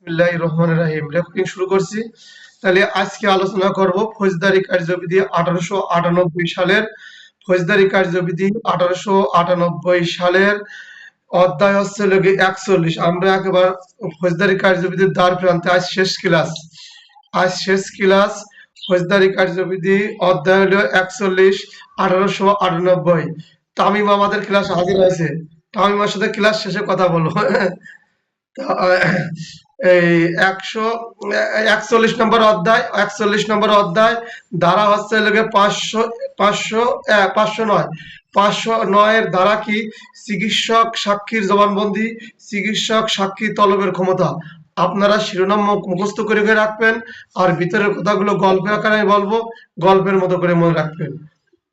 বিসমিল্লাহির রহমানির রহিম। রেকর্ডিং শুরু করছি। তাহলে আজকে আলোচনা করব ফৌজদারি কার্যবিধি 1898 সালের ফৌজদারি কার্যবিধি 1898 সালের অধ্যায় হচ্ছে লগে 41। আমরা একেবারে ফৌজদারি কার্যবিধির দ্বার প্রান্তে। আজ শেষ ক্লাস ফৌজদারি কার্যবিধি অধ্যায় হলো 41 1898। তামিম আমাদের ক্লাস হাজির হয়েছে। তামিমের সাথে ক্লাস শেষে কথা বলবো। এই 41 নম্বর অধ্যায় ধারা হচ্ছে লেগে 509 এর ধারা কি? চিকিৎসক সাক্ষীর জবানবন্দি, চিকিৎসক সাক্ষী তলবের ক্ষমতা। আপনারা শিরোনাম মুখস্থ করে রাখবেন, আর ভিতরের কথাগুলো গল্পের আকারে বলবো, গল্পের মতো করে মনে রাখবেন।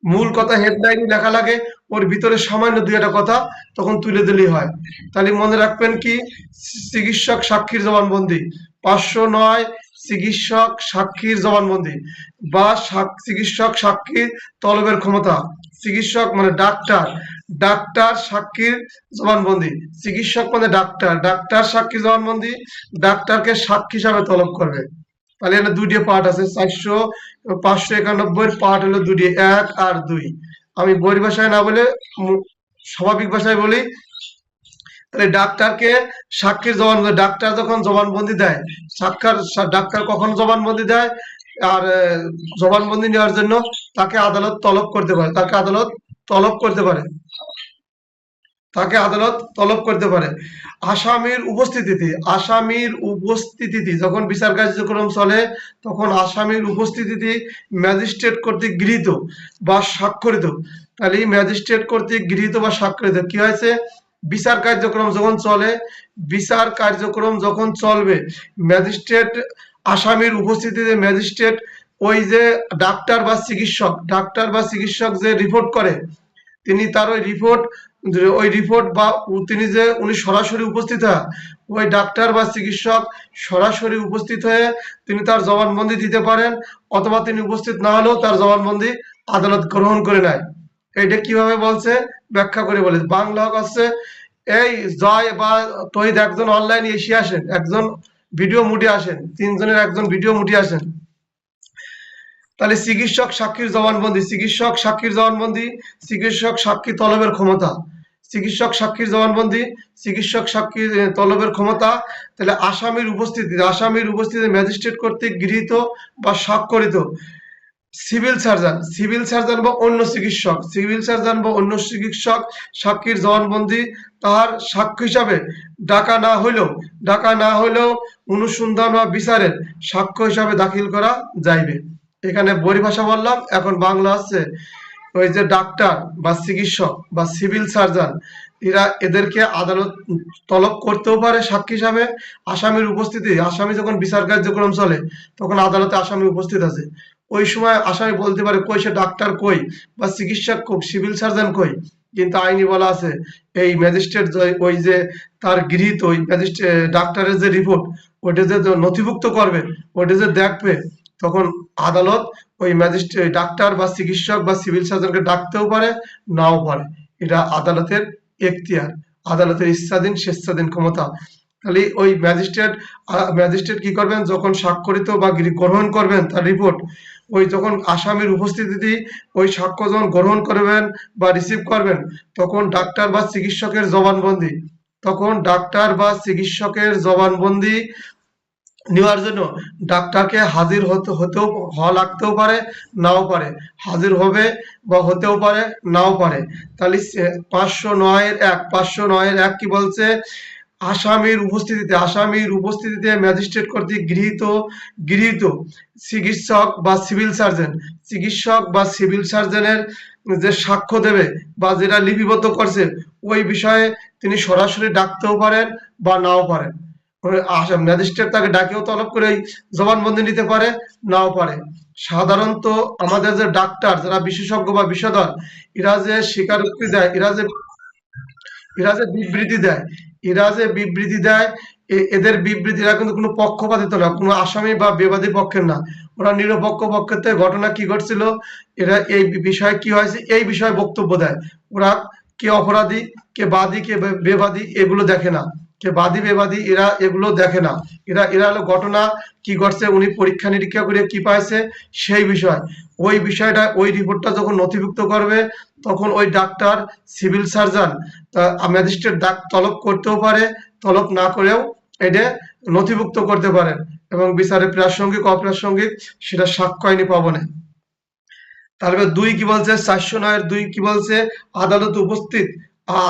মূল কথা হেডলাইন লেখা লাগে, ওর ভিতরে সামান্য দুই একটা কথা তখন তুলে দিলেই হয়। তাহলে মনে রাখবেন কি? চিকিৎসক সাক্ষীর জবানবন্দি 509, চিকিৎসক সাক্ষীর জবানবন্দি বা চিকিৎসক সাক্ষীর তলবের ক্ষমতা। চিকিৎসক মানে ডাক্তার, ডাক্তার সাক্ষীর জবানবন্দি। চিকিৎসক মানে ডাক্তার, ডাক্তার সাক্ষীর জবানবন্দি, ডাক্তারকে সাক্ষী হিসাবে তলব করবে। তাহলে এখানে দুইটি পার্ট আছে। 591 পার্ট হলো দুটি, 1 আর 2। আমি বই ভাষায় না বলে স্বাভাবিক ভাষায় বলি। তাহলে ডাক্তারকে সাক্ষীর জবানবন্দি, ডাক্তার যখন জবানবন্দি দেয়, ডাক্তার কখন জবানবন্দি দেয়? আর জবানবন্দি নেওয়ার জন্য তাকে আদালত তলব করতে পারে, তাকে আদালত তলব করতে পারে। আসামির উপস্থিতিতে যখন বিচার কার্যক্রম চলে, তখন আসামির উপস্থিতিতে ম্যাজিস্ট্রেট কর্তৃক গৃহীত বা স্বাক্ষরিত। তাহলে ম্যাজিস্ট্রেট কর্তৃক গৃহীত বা স্বাক্ষরিত কি হয়েছে? বিচার কার্যক্রম যখন চলবে, ম্যাজিস্ট্রেট আসামির উপস্থিতিতে ম্যাজিস্ট্রেট ওই যে ডাক্তার বা চিকিৎসক যে রিপোর্ট করে, তিনি তার ওই রিপোর্ট বা উনি সরাসরি উপস্থিত হয়, ওই ডাক্তার বা চিকিৎসক সরাসরি উপস্থিত হয়ে তিনি তার জবানবন্দি দিতে পারেন, অথবা তিনি উপস্থিত না হলেও তার জবানবন্দি আদালত গ্রহণ করে নেয়। এটা কিভাবে বলছে ব্যাখ্যা করে বলে। বাংলা হচ্ছে এই জয় বা তহিদ একজন অনলাইনে এসে আসেন, একজন ভিডিও মুডে আসেন, তিনজনের একজন ভিডিও মুডে আসেন। তাহলে চিকিৎসক সাক্ষীর জবানবন্দি, চিকিৎসক সাক্ষী তলবের ক্ষমতা, তাহলে আসামির উপস্থিতি ম্যাজিস্ট্রেট কর্তৃক গৃহীত বা স্বাক্ষরিত। সিভিল সার্জন বা অন্য চিকিৎসক সাক্ষীর জবানবন্দি তাহার সাক্ষ্য হিসাবে ডাকা না হইলেও অনুসন্ধান বা বিচারের সাক্ষ্য হিসাবে দাখিল করা যাইবে। এখানে পরিভাষা বললাম, এখন বাংলা আছে। ওই যে ডাক্তার বা চিকিৎসক বা সিভিল সার্জন, এদেরকে আদালত তলব করতেও পারে সাক্ষী হিসাবে। আসামি যখন বিচার কার্যক্রম চলে, তখন আদালতে আসামি উপস্থিত আছে, ওই সময় আসামি বলতে পারে কই সে ডাক্তার কই বা চিকিৎসক কই, সিভিল সার্জন কই। কিন্তু আইনি বলা আছে এই ম্যাজিস্ট্রেট ওই যে তার গৃহীত ওই ডাক্তারের যে রিপোর্ট, ওইটা যে নথিভুক্ত করবে, ওইটা যে দেখবে, তখন আদালত ওই ম্যাজিস্ট্রেট ডাক্তার বা চিকিৎসক বা সিভিল সার্জনকে ডাকতেও পারে, নাও পারে। এটা আদালতের এখতিয়ার, আদালতের ইচ্ছাধীন স্বেচ্ছাধীন ক্ষমতা। তাহলে ওই ম্যাজিস্ট্রেট কি করবেন? যখন স্বাক্ষরিত বা গ্রহণ করবেন তার রিপোর্ট, ওই যখন আসামির উপস্থিতি ওই সাক্ষ্য যখন গ্রহণ করবেন বা রিসিভ করবেন, তখন ডাক্তার বা চিকিৎসকের জবানবন্দি নেওয়ার জন্য ডাক্তারকে হাজির হওয়া লাগতেও পারে, নাও পারে। হাজির হবে বা হতেও পারে, নাও পারে। তাহলে 509 এর 1 কি বলছে? আসামির উপস্থিতিতে ম্যাজিস্ট্রেট কর্তৃক গৃহীত চিকিৎসক বা সিভিল সার্জনের যে সাক্ষ্য দেবে বা যেটা লিপিবদ্ধ করছে, ওই বিষয়ে তিনি সরাসরি ডাকতেও পারেন বা নাও পারেন। ম্যাজিস্ট্রেট তাকে ডাকেও তলব করে জবানবন্দি নিতে পারে, নাও পারে। সাধারণত আমাদের যে ডাক্তার যারা বিশেষজ্ঞ বা বিষধর, এরা যে স্বীকারোক্তি দেয়, বিবৃতি দেয়, এদের বিবৃতিরা কিন্তু কোনো পক্ষপাতিত্ব না, কোনো আসামি বা বেবাদী পক্ষের না। ওরা নিরপেক্ষ পক্ষের থেকে ঘটনা কি ঘটছিল, এরা এই বিষয়ে কি হয়েছে এই বিষয়ে বক্তব্য দেয়। ওরা কে অপরাধী, কে বাদী, কে বেবাদী এগুলো দেখে না, যে বাদী বেবাদী এরা এগুলো দেখে না, এরা হলো ঘটনা কি ঘটছে, উনি পরীক্ষা নিরীক্ষা করে কি পাইছে সেই বিষয়, ওই বিষয়টা ওই রিপোর্টটা যখন নথিভুক্ত করবে তখন ওই ডাক্তার সিভিল সার্জন ম্যাজিস্ট্রেট তলব করতেও পারে, তলব না করেও এটা নথিভুক্ত করতে পারেন এবং বিচারে প্রাসঙ্গিক অপ্রাসঙ্গিক সেটা সাক্ষ্য আইনি পাবনে। তারপরে 2 কি বলছে, 409 কি বলছে, আদালত উপস্থিত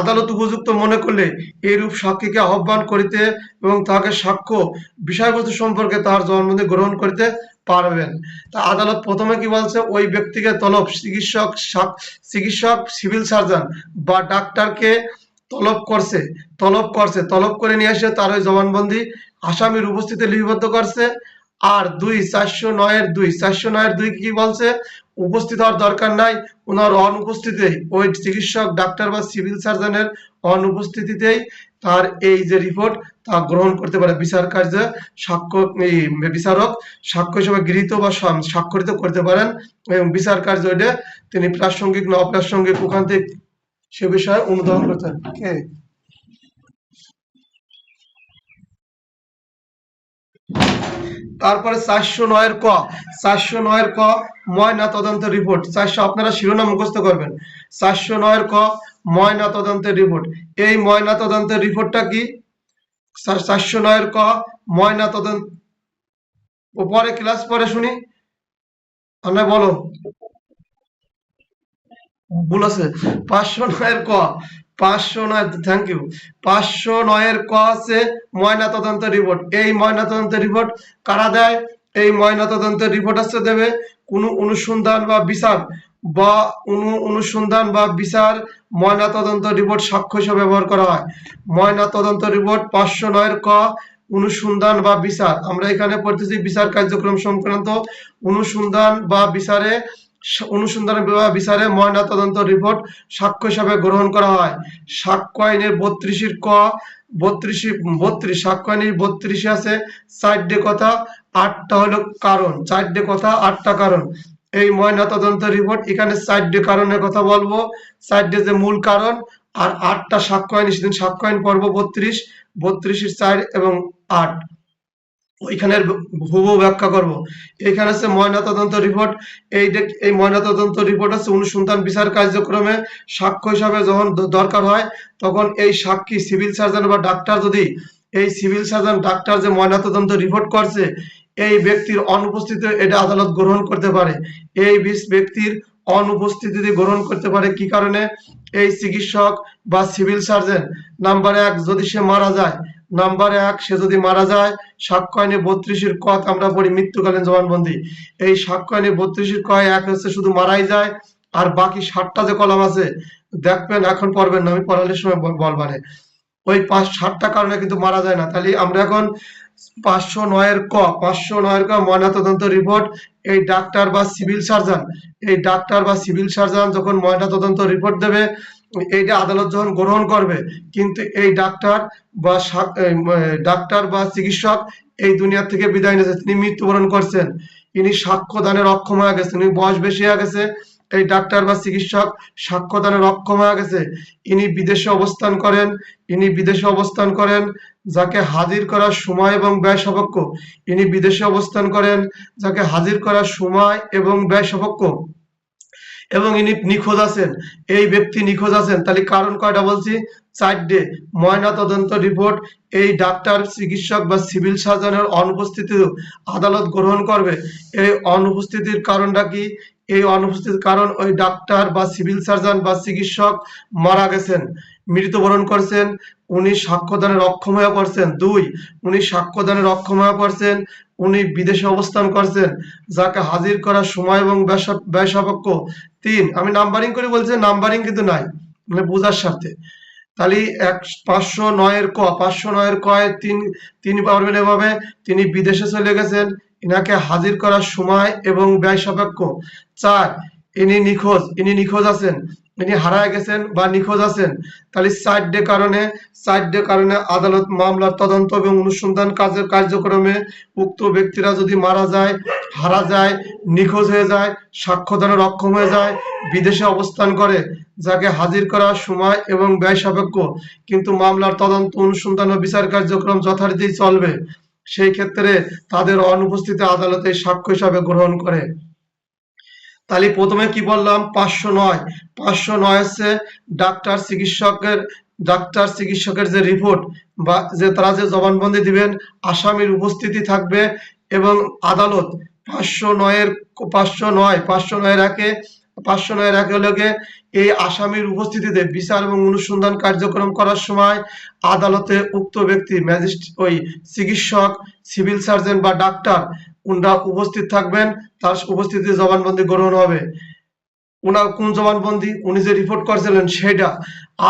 আদালত উপযুক্ত মনে করলে এইরূপ সাক্ষীকে আহ্বান করিতে এবং তাহাকে সাক্ষ্য বিষয়বস্তু সম্পর্কে তাহার জবানবন্দি গ্রহণ করিতে পারবেন। তা আদালত প্রথমে কি বলছে, ওই ব্যক্তিকে চিকিৎসক সিভিল সার্জন বা ডাক্তারকে তলব করে নিয়ে এসে তার ওই জবানবন্দি আসামির উপস্থিতিতে লিপিবদ্ধ করছে। আর 409 কি বলছে, উপস্থিত হওয়ার দরকার নাই, ওনার অনুপস্থিতিতেই ওই চিকিৎসক ডাক্তার বা সিভিল সার্জনের অনুপস্থিতিতেই তার এই যে রিপোর্ট তা গ্রহণ করতে পারে বিচার কার্যে বিচারক সাক্ষ্য হিসেবে গৃহীত বা স্বাক্ষরিত করতে পারেন এবং বিচার কার্য ওইটা তিনি প্রাসঙ্গিক না অপ্রাসঙ্গিক ওখান থেকে সে বিষয়ে অনুধাবন করতেন। তারপরে 409 ক ময়না তদন্তের রিপোর্ট, 400 আপনারা শিরোনাম মুখস্থ করবেন। 409 ক ময়না তদন্তের রিপোর্ট, এই ময়না তদন্তের রিপোর্টটা কি, 409 ক ময়না তদন্ত পরে ক্লাস পরে শুনি, আমরা বলো ভুল আছে। 509 ক 509, থ্যাংক ইউ। 509 ক আছে ময়না তদন্তের রিপোর্ট, এই ময়না তদন্তের রিপোর্ট কারা দেয়, এই ময়না তদন্তের রিপোর্ট আছে দেবে কোনো অনুসন্ধান বা বিচার ময়না তদন্ত রিপোর্ট সাক্ষ্য হিসেবে ব্যবহার করা হয়। ময়না তদন্ত রিপোর্ট 509 ক অনুসন্ধান বা বিচার, আমরা এখানে পড়তেছি বিচার কার্যক্রম সংক্রান্ত অনুসন্ধান বা বিচারে ময়না তদন্ত রিপোর্ট সাক্ষ্য হিসাবে গ্রহণ করা হয়। সাক্ষ্য আইনের 32 ক 32 সাক্ষ্য আইনের 32 আছে 4টে কথা 8টা হলো কারণ, 4টে কথা 8টা কারণ। এই ময়না তদন্ত রিপোর্ট এখানে 4টে কারণের কথা বলবো, 4টে যে মূল কারণ আর 8টা সাক্ষ্য আইন, সেদিন সাক্ষ্য আইন পর্ব 32 4 এবং 8 ওইখানের হুবহু ব্যাখ্যা করব। এখানে আছে ময়না তদন্ত রিপোর্ট, এই ময়না তদন্ত রিপোর্ট আছে অনুসন্ধান বিচার কার্যক্রমে সাক্ষ্য হিসাবে যখন দরকার হয় তখন এই সাক্ষী সিভিল সার্জন বা ডাক্তার, যদি এই সিভিল সার্জন ডাক্তার যে ময়না তদন্ত রিপোর্ট করছে এই ব্যক্তির অনুপস্থিতিতে এটা আদালত গ্রহণ করতে পারে, এই ব্যক্তির অনুপস্থিতিতে গ্রহণ করতে পারে কি কারণে, এই চিকিৎসক বা সিভিল সার্জন নাম্বার 1 যদি সে মারা যায়, সে যদি মারা যায়, সাক্ষ্য আইনে 32 ক আমরা পড়ি মৃত্যুকালীন জবানবন্দি, এই সাক্ষ্য আইনে 32 ক 1 হচ্ছে শুধু মারাই যায়, আর বাকি 60টা যে কলাম আছে দেখবেন, এখন পড়বেন না, আমি পড়ানোর সময় বলবানে, ওই 7টা কারণে কিন্তু মারা যায় না। তাহলে আমরা এখন 509 ক ময়না তদন্ত রিপোর্ট, এই ডাক্তার বা সিভিল সার্জন যখন ময়না তদন্ত রিপোর্ট দেবে এইটা আদালত যখন গ্রহণ করবে, কিন্তু এই ডাক্তার বা চিকিৎসক এই দুনিয়া থেকে বিদায় নিয়েছে, তিনি মৃত্যুবরণ করছেন, ইনি সাক্ষ্য দানের অক্ষম হয়ে গেছেন, ইনি বয়স বেশি হয়ে গেছে, এই ডাক্তার বা চিকিৎসক সাক্ষ্য দানের অক্ষম হয়ে গেছে, ইনি বিদেশে অবস্থান করেন, যাকে হাজির করার সময় এবং ব্যয় সাপেক্ষ, ইনি বিদেশে অবস্থান করেন যাকে হাজির করার সময় এবং ব্যয় সাপেক্ষ, এবং ইনি নিখোঁজ আছেন, এই ব্যক্তি নিখোঁজ আছেন। তাহলে কারণ কয়টা বলছি, 4টে। ময়না তদন্ত রিপোর্ট এই ডাক্তার চিকিৎসক বা সিভিল সার্জনের অনুপস্থিতিতে আদালত গ্রহণ করবে। এই অনুপস্থিতির কারণটা কি, এই অনুপস্থিতির কারণ ওই ডাক্তার বা সিভিল সার্জন বা চিকিৎসক মারা গেছেন, মৃত্যুবরণ করছেন, উনি সাক্ষ্যদানের অক্ষম হয়ে পড়ছেন। 2, উনি সাক্ষ্যদানের অক্ষম হয়ে পড়ছেন, উনি বিদেশে অবস্থান করছেন, যাকে হাজির করার সময় এবং ব্যয় সাপেক্ষ। 3, আমি নাম্বারিং করে বলছি, নাম্বারিং কিন্তু নাই, মানে বোঝার স্বার্থে। তাহলে 509 ক 3 পারবেন এভাবে, তিনি বিদেশে চলে গেছেন, ইনাকে হাজির করার সময় এবং ব্যয় সাপেক্ষ। 4, ইনি নিখোঁজ আছেন, ইনি হারায় গেছেন বা নিখোঁজ আছেন। তাহলে 4টে কারণে আদালত মামলার তদন্ত এবং অনুসন্ধান কার্যক্রমে উক্ত ব্যক্তিরা যদি মারা যায়, হারা যায়, নিখোঁজ হয়ে যায়, সাক্ষ্যদানে অক্ষম হয়ে যায়, বিদেশে অবস্থান করে, যাকে হাজির করার সময় এবং ব্যয় সাপেক্ষ, কিন্তু মামলার তদন্ত অনুসন্ধান ও বিচার কার্যক্রম যথারীতি চলবে, সেই ক্ষেত্রে তাদের অনুপস্থিতি আদালতে সাক্ষ্য হিসাবে গ্রহণ করে। তাহলে প্রথমে কি বললাম, 509। 509 হচ্ছে ডাক্তার চিকিৎসকের যে রিপোর্ট বা যে তারা যে জবানবন্দি দিবেন, আসামির উপস্থিতি থাকবে এবং আদালত 509 509 হলো গিয়ে এই আসামির উপস্থিতিতে বিচার এবং অনুসন্ধান কার্যক্রম করার সময় আদালতে উক্ত ব্যক্তি ওই চিকিৎসক, সিভিল সার্জন বা ডাক্তার উনরা উপস্থিত থাকবেন, তার উপস্থিতিতে জবানবন্দি গ্রহণ হবে। ওনার কোন জবানবন্দি, উনি যে রিপোর্ট করছিলেন সেটা।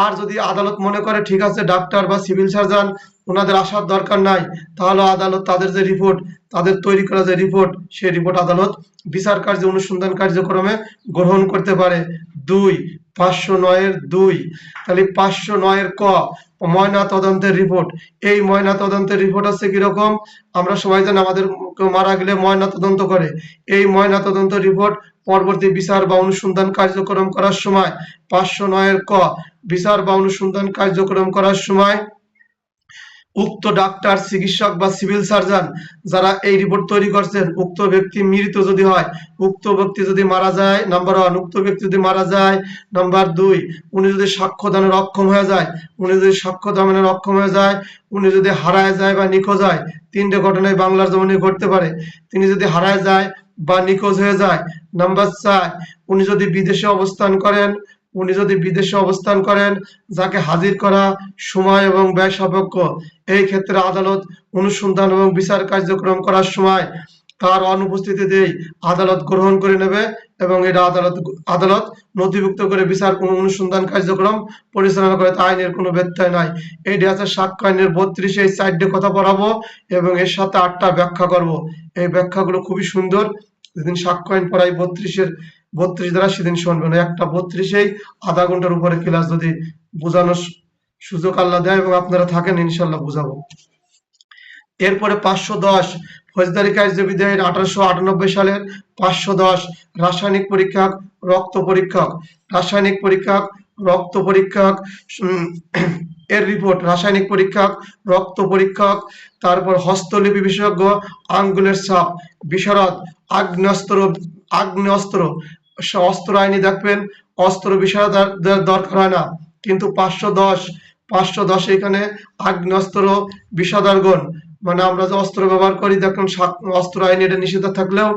আর যদি আদালত মনে করে ঠিক আছে ডাক্তার বা সিভিল সার্জন ওনাদের আসার দরকার নাই, তাহলে আদালত তাদের যে রিপোর্ট, তাদের তৈরি করা যে রিপোর্ট, সেই রিপোর্ট আদালত বিচার কার্য অনুসন্ধান কার্যক্রমে গ্রহণ করতে পারে। 2, 509-2। তাহলে 509 ক, ময়না তদন্তের রিপোর্ট। এই ময়না তদন্তের রিপোর্ট হচ্ছে কিরকম, আমরা সবাই জানি আমাদের কেউ মারা গেলে ময়না তদন্ত করে। এই ময়না তদন্ত রিপোর্ট পরবর্তী বিচার বা অনুসন্ধান কার্যক্রম করার সময় 509 ক, বিচার বা অনুসন্ধান কার্যক্রম করার সময় উক্ত ডাক্তার, চিকিৎসক বা সিভিল সার্জন যারা এই রিপোর্ট তৈরি করছেন, উক্ত ব্যক্তি মৃত যদি হয়, উক্ত ব্যক্তি যদি মারা যায়, নাম্বার 1, উক্ত ব্যক্তি যদি মারা যায়, নাম্বার 2, উনি যদি সাক্ষ্য দানের অক্ষম হয়ে যায়, উনি যদি হারায় যায় বা নিখোঁজ হয়, 3টে ঘটনায় বাংলার জমিনে ঘটতে পারে। তিনি যদি হারায় যায় বা নিখোঁজ হয়ে যায়। নাম্বার 4, উনি যদি বিদেশে অবস্থান করেন, যাকে হাজির করা সময় এবং ব্যয় সাপেক্ষ। এই ক্ষেত্রে আদালত অনুসন্ধান এবং বিচার কার্যক্রম করার সময় তার অনুপস্থিতিতেই আদালত গ্রহণ করে নেবে এবং এটা আদালত নথিভুক্ত করে বিচার অনুসন্ধান কার্যক্রম পরিচালনা করে। আইনের কোনো ব্যত্যয় নাই। এইটা আছে সাক্ষ্য আইনের 32, এই 4টে কথা পড়াবো এবং এর সাথে 8টা ব্যাখ্যা করব। এই ব্যাখ্যাগুলো খুবই সুন্দর। যেদিন সাক্ষ্য আইন পড়াই 32 দ্বারা, সেদিন শুনবেন। একটা 32-এই আধা ঘন্টার উপরে ক্লাস যদি বোঝানোর সুযোগ আল্লাহ দেয় এবং আপনারা থাকেন, ইনশাল্লাহ বুঝাবো। এরপরে 510 ফৌজদারি কার্যবিধি আইন 1898 সালের 510 রাসায়নিক পরীক্ষক, রক্ত পরীক্ষক এর রিপোর্ট, রাসায়নিক পরীক্ষক, রক্ত পরীক্ষক, তারপর হস্তলিপি বিশেষজ্ঞ, আঙ্গুলের ছাপ বিশারদ, আগ্নেয়াস্ত্র অস্ত্র আইনি দেখবেন, অস্ত্র বিশারদের দরকার হয় না, কিন্তু 510 এখানে আগ্নেয়াস্ত্র বিষাদরগণ, মানে আমরা যে অস্ত্র ব্যবহার করি, দেখুন অস্ত্র আইনে এটা নিষেধ থাকলেও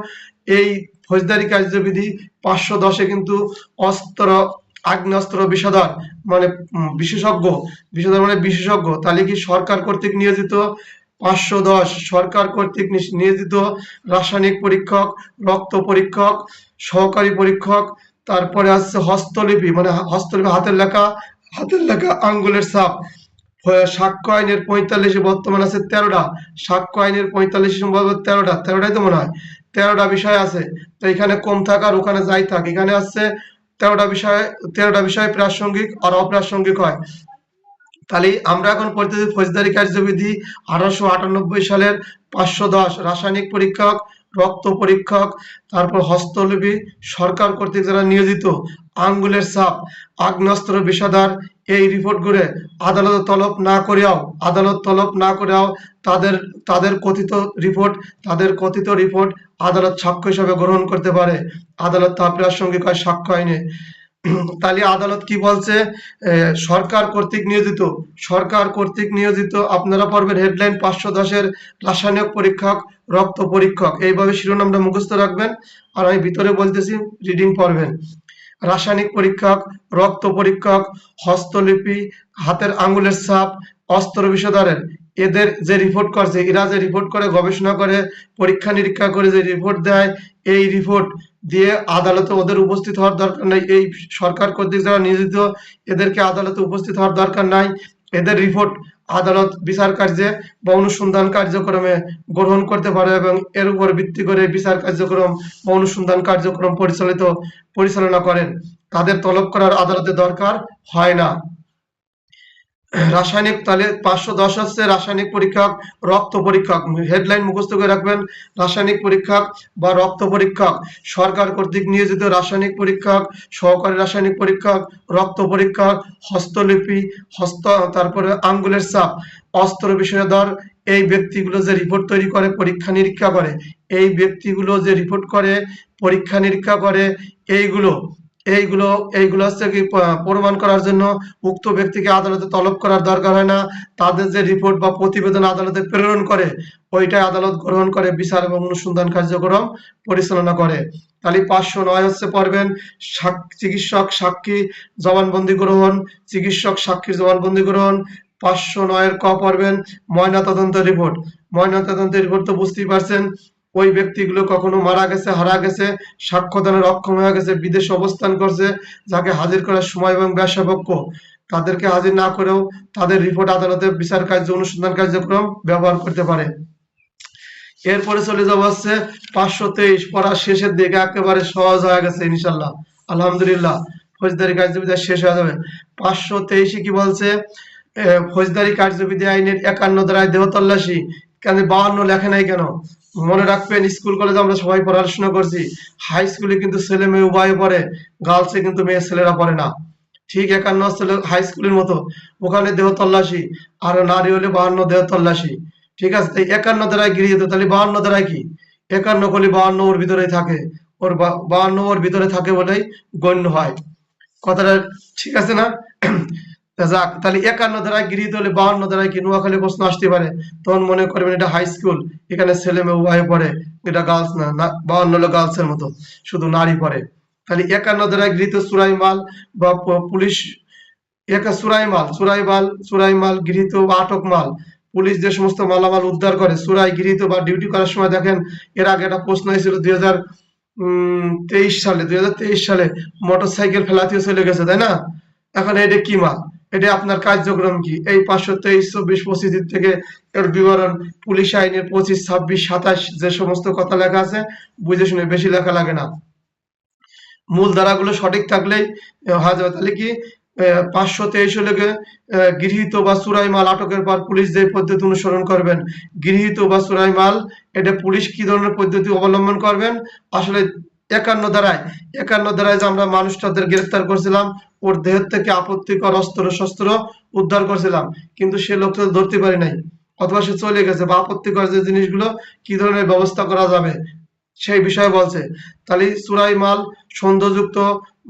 এই ফৌজদারি কার্যবিধি 510-এ কিন্তু আগ্নেয়াস্ত্র বিষাদর মানে বিশেষজ্ঞ, তাহলে কি সরকার কর্তৃক নিয়োজিত 510 সরকার কর্তৃক নিয়োজিত রাসায়নিক পরীক্ষক, রক্ত পরীক্ষক, সহকারী পরীক্ষক। তারপরে আসছে হস্তলিপি, মানে হস্তলিপি হাতের লেখা আঙ্গুলের ছাপ। সাক্ষ্য আইনের 45 বর্তমান আছে 13টা, সাক্ষ্য আইনের 45 সম্ভবত 13টাই তো মনে হয়, 13টা বিষয় আছে। তো এখানে কম থাক আর ওখানে যাই থাক, এখানে আছে 13টা বিষয় প্রাসঙ্গিক আর অপ্রাসঙ্গিক হয়। তাহলে আমরা এখন পড়তেছি ফৌজদারি কার্যবিধি 1898 সালের 510 রাসায়নিক পরীক্ষক, রক্ত পরীক্ষক, তারপর হস্তলিপি, সরকার কর্তৃক যারা নিয়োজিত, আঙ্গুলের ছাপ, আগ্নেয়াস্ত্র বিষাদর, এই রিপোর্ট করে আদালত তলব না করেও তাদের কথিত রিপোর্ট আদালত সাক্ষ্য হিসাবে গ্রহণ করতে পারে। আদালত তা প্রাসঙ্গিক হয় সাক্ষ্য আইনে। তাহলে আদালত কি বলছে, সরকার কর্তৃক নিয়োজিত আপনারা পড়বেন হেডলাইন 510-এর রাসায়নিক পরীক্ষক, রক্ত পরীক্ষক, এইভাবে শিরোনামটা মুখস্থ রাখবেন আর আমি ভিতরে বলতেছি, রিডিং পড়বেন। রাসায়নিক পরীক্ষক, রক্ত পরীক্ষক, হস্তলিপি, হাতের আঙ্গুলের ছাপ, অস্ত্র বিষাদরের এরা যে রিপোর্ট করে, গবেষণা করে, পরীক্ষা নিরীক্ষা করে যে রিপোর্ট দেয়, এই রিপোর্ট দিয়ে আদালতে ওদের উপস্থিত হওয়ার দরকার নাই। এই সরকার কর্তৃক যারা নিয়োজিত, এদেরকে আদালতে উপস্থিত হওয়ার দরকার নাই। এদের রিপোর্ট আদালত বিচার কার্যে বা অনুসন্ধান কার্যক্রমে গ্রহণ করতে পারে এবং এর উপর ভিত্তি করে বিচার কার্যক্রম বা অনুসন্ধান কার্যক্রম পরিচালনা করেন। তাদের তলব করার আদালতের দরকার হয় না। রাসায়নিক, তাহলে 510 হচ্ছে রাসায়নিক পরীক্ষক, রক্ত পরীক্ষক, হেডলাইন মুখস্থ করে রাখবেন। রাসায়নিক পরীক্ষক বা রক্ত পরীক্ষক, সরকার কর্তৃক নিয়োজিত রাসায়নিক পরীক্ষক, সহকারী রাসায়নিক পরীক্ষক, রক্ত পরীক্ষক, হস্তলিপি, হস্ত, তারপরে আঙ্গুলের ছাপ, অস্ত্র বিষয়ধর, এই ব্যক্তিগুলো যে রিপোর্ট তৈরি করে, পরীক্ষা নিরীক্ষা করে, এই ব্যক্তিগুলো যে রিপোর্ট করে, পরীক্ষা নিরীক্ষা করে, এইগুলো এইগুলো এইগুলো হচ্ছে কি প্রমাণ করার জন্য উক্ত ব্যক্তিকে আদালতে তলব করার দরকার হয় না। তাদের যে রিপোর্ট বা প্রতিবেদন আদালতে প্রেরণ করে, ওইটাই আদালত গ্রহণ করে বিচার এবং অনুসন্ধান কার্যক্রম পরিচালনা করে। তাহলে 509 হচ্ছে পড়বেন চিকিৎসক সাক্ষী জবানবন্দি গ্রহণ, চিকিৎসক সাক্ষীর জবানবন্দি গ্রহণ। 509 ক পড়বেন ময়নাতদন্ত রিপোর্ট। ময়নাতদন্ত রিপোর্ট তো বুঝতেই পারছেন, ওই ব্যক্তিগুলো কখনো মারা গেছে, হারা গেছে, সাক্ষ্যদানের অক্ষম হয়ে গেছে, বিদেশে অবস্থান করছে, যাকে হাজির করার সময় এবং ব্যবসাপক্ষ তাদেরকে হাজির না করেও তাদের রিপোর্ট আদালতে বিচার কার্য অনুসন্ধান কার্যক্রম ব্যবহার করতে পারে। এরপরে চলে যাবো হচ্ছে 523, পড়া শেষের দিকে, একেবারে সহজ হয়ে গেছে ইনশাল্লাহ, আলহামদুলিল্লাহ। ফৌজদারি কার্যবিদ্যা শেষ হয়ে যাবে। 523 কি বলছে? ফৌজদারি কার্যবিধি আইনের 51 ধারায় দেহ তল্লাশি, কেন 52 লেখে নাই কেন? মনে রাখবেন, স্কুল কলেজে আমরা সবাই পড়াশোনা করছি, হাই স্কুলে কিন্তু ছেলে মেয়ে উভয় পড়ে, গার্লসে কিন্তু মেয়ে ছেলেরা পড়ে না। ঠিক 51 ছেলে হাই স্কুলের মতো, ওখানে দেহ তল্লাশি, আর নারী হলে 52 দেহ তল্লাশি। ঠিক আছে, তাই 51 ধারায় গৃহীত, তাহলে 52 ধারায় কি? 51 করলে 52 ওর ভিতরেই থাকে, ওর 52 ওর ভিতরে থাকে বলেই গণ্য হয়। কথাটা ঠিক আছে না? যাক, তাহলে 51 ধারায় গৃহীত হলে 52 ধারায় কি? নোয়াখালী প্রশ্ন আসতে পারে, তখন মনে করবেন এটা হাই স্কুল, এখানে ছেলে মেয়ে উভয় পড়ে, এটা গার্লস না, 52 হলো গার্লসের মতো, শুধু নারী পড়ে। তাহলে 51 ধারায় গৃহীত চুরাই মাল বা পুলিশ, চুরাই মাল গৃহীত বা আটক মাল, পুলিশ যে সমস্ত মালামাল উদ্ধার করে চুরাই গৃহীত বা ডিউটি করার সময়, দেখেন এর আগে একটা প্রশ্ন হয়েছিল 2023 সালে মোটর সাইকেল ফেলাতেও চলে গেছে, তাই না? এখন এটা কি মাল, এটা আপনার কার্যক্রম কি? এই 523, 24, 25 থেকে এর বিবরণ পুলিশ আইনের 25, 26, 27 যে সমস্ত কথা লেখা আছে, বুঝে শুনে, বেশি লেখা লাগে না, মূল ধারাগুলো সঠিক থাকলেই হয়ে যাবে। তাহলে কি 523 হলে গৃহীত বা চুরাই মাল আটকের পর পুলিশ যে পদ্ধতি অনুসরণ করবেন, গৃহীত বা চুরাই মাল, এটা পুলিশ কি ধরনের পদ্ধতি অবলম্বন করবেন? আসলে 51 ধারায় যে আমরা মানুষটাদের গ্রেফতার করছিলাম, ওর দেহ থেকে আপত্তিকর অস্ত্র শস্ত্র উদ্ধার করছিলাম, কিন্তু সে লোকটা ধরতে পারি নাই, অথবা সে চলে গেছে, বা আপত্তিকর যে জিনিসগুলো কি ধরনের ব্যবস্থা করা যাবে সেই বিষয়ে বলছে। তাহলে চুরাই মাল সন্দেহযুক্ত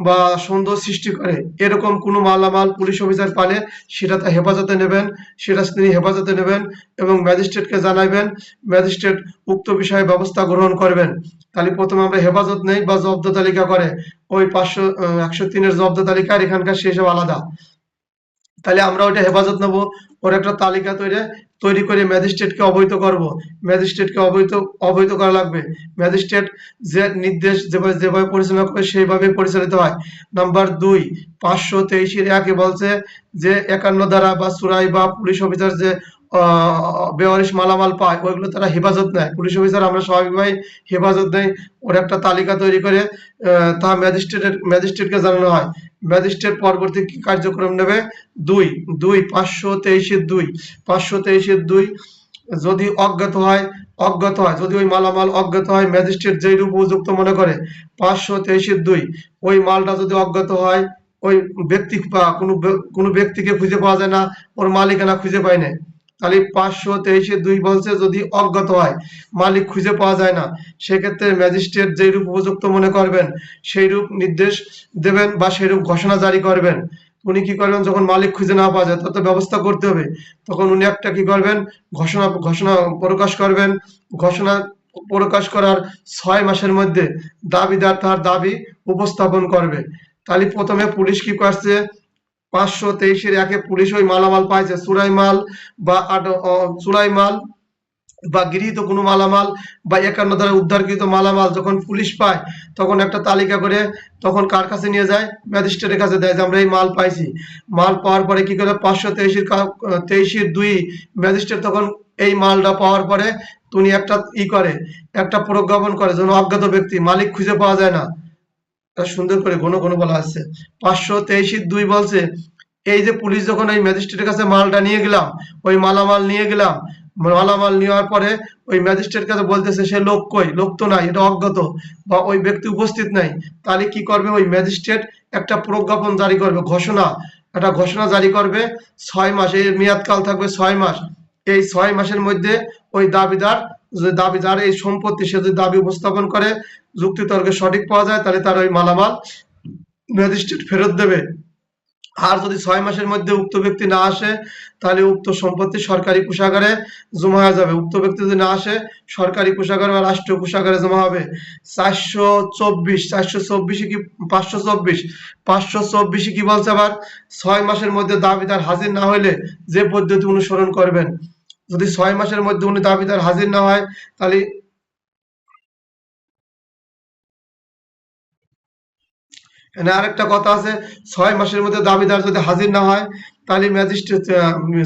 বা সন্দেহ সৃষ্টি করে এরকম কোনো মালামাল পুলিশ অফিসার পালে, সেটা তা হেফাজতে নেবেন, সেটা তিনি হেফাজতে নেবেন এবং ম্যাজিস্ট্রেটকে জানাবেন, ম্যাজিস্ট্রেট উক্ত বিষয়ে ব্যবস্থা গ্রহণ করবেন। তাহলে প্রথমে আমরা হেফাজত নেই বা জব্দ তালিকা করে, ওই 103-এর জব্দ তালিকার এখানকার সেসব আলাদা। তাহলে আমরা ওইটা হেফাজত নেবো, ওর একটা তালিকা তৈরি করে ম্যাজিস্ট্রেটকে অবহিত করব। ম্যাজিস্ট্রেটকে অবহিত করা লাগবে। ম্যাজিস্ট্রেট যে নির্দেশ যেভাবে পরিচালনা করে সেইভাবে পরিচালিত হয়। নাম্বার 2, 523-1 বলছে যে 51 ধারা বা চুরাই বা পুলিশ অফিসার যে বেওয়ারিশ মালামাল পায়, ওইগুলো তারা হেফাজত নেয়। পুলিশ অফিসার আমরা স্বাভাবিকভাবে হেফাজত নেই, ওর একটা তালিকা তৈরি করে তা ম্যাজিস্ট্রেটকে জানানো হয়। ম্যাজিস্ট্রেট পরবর্তী কি কার্যক্রম নেবে? 523-2 যদি অজ্ঞাত হয়, যদি ওই মালামাল অজ্ঞাত হয়, ম্যাজিস্ট্রেট যেই রূপ উপযুক্ত মনে করে, 523-2 ওই মালটা যদি অজ্ঞাত হয়, ওই ব্যক্তি বা কোনো ব্যক্তিকে খুঁজে পাওয়া যায় না, ওর মালিকানা খুঁজে পায় না, তাহলে 523-2 বলছে যদি অজ্ঞাত হয়, মালিক খুঁজে পাওয়া যায় না, সেক্ষেত্রে ম্যাজিস্ট্রেট যেই রূপ উপযুক্ত মনে করবেন সেই রূপ নির্দেশ দেবেন বা সেই রূপ ঘোষণা জারি করবেন। উনি কি করবেন, যখন মালিক খুঁজে না পাওয়া যায়, তত ব্যবস্থা করতে হবে, তখন উনি একটা কি করবেন, ঘোষণা প্রকাশ করবেন। ঘোষণা প্রকাশ করার 6 মাসের মধ্যে দাবিদার তার দাবি উপস্থাপন করবে। তাহলে প্রথমে পুলিশ কি করছে, 523-1 পুলিশ ওই মালামাল পাইছে, চুরাই মাল বা গৃহীত কোনো মালামাল বা 51 দ্বারা উদ্ধারকৃত মালামাল যখন পুলিশ পায়, তখন একটা তালিকা করে তখন কার কাছে নিয়ে যায়? ম্যাজিস্ট্রেটের কাছে দেয় যে আমরা এই মাল পাইছি। মাল পাওয়ার পরে কি করে, 523-2 ম্যাজিস্ট্রেট তখন এই মালটা পাওয়ার পরে উনি একটা প্রজ্ঞাপন করে, যেন অজ্ঞাত ব্যক্তি, মালিক খুঁজে পাওয়া যায় না, সুন্দর করে ঘন ঘন বলা আছে। 523-2 বলছে এই যে পুলিশ যখন ওই ম্যাজিস্ট্রেটের কাছে মালটা নিয়ে গেলাম, ওই মালামাল নিয়ে গেলাম, মালামাল নেওয়ার পরে ওই ম্যাজিস্ট্রেট কাছে বলতেছে সে লোক কই, লোক তো নাই, এটা অজ্ঞাত বা ওই ব্যক্তি উপস্থিত নাই। তাহলে কি করবে ওই ম্যাজিস্ট্রেট একটা প্রজ্ঞাপন জারি করবে, ঘোষণা, একটা ঘোষণা জারি করবে, 6 মাস, এর মেয়াদকাল থাকবে 6 মাস। এই 6 মাসের মধ্যে ওই দাবিদার, যে দাবিদার এই সম্পত্তি সে যদি দাবি উপস্থাপন করে, যুক্তিতর্কে সঠিক পাওয়া যায়, তাহলে তার ওই মালামাল ম্যাজিস্ট্রেট ফেরত দেবে। আর যদি 6 মাসের মধ্যে উক্ত ব্যক্তি না আসে, তাহলে উক্ত সম্পত্তি সরকারি কোষাগারে জমা হয়ে যাবে। উক্ত ব্যক্তি যদি না আসে, সরকারি কোষাগার বা রাষ্ট্রীয় কোষাগারে জমা হবে। 424 কি 524 কি বলছে আবার, 6 মাসের মধ্যে দাবিদার হাজির না হইলে যে পদ্ধতি অনুসরণ করবেন। যদি 6 মাসের মধ্যে উনি দাবিদার হাজির না হয়, তাহলে এখানে আরেকটা কথা আছে, 6 মাসের মধ্যে দাবিদার যদি হাজির না হয়, তাহলে magistrate,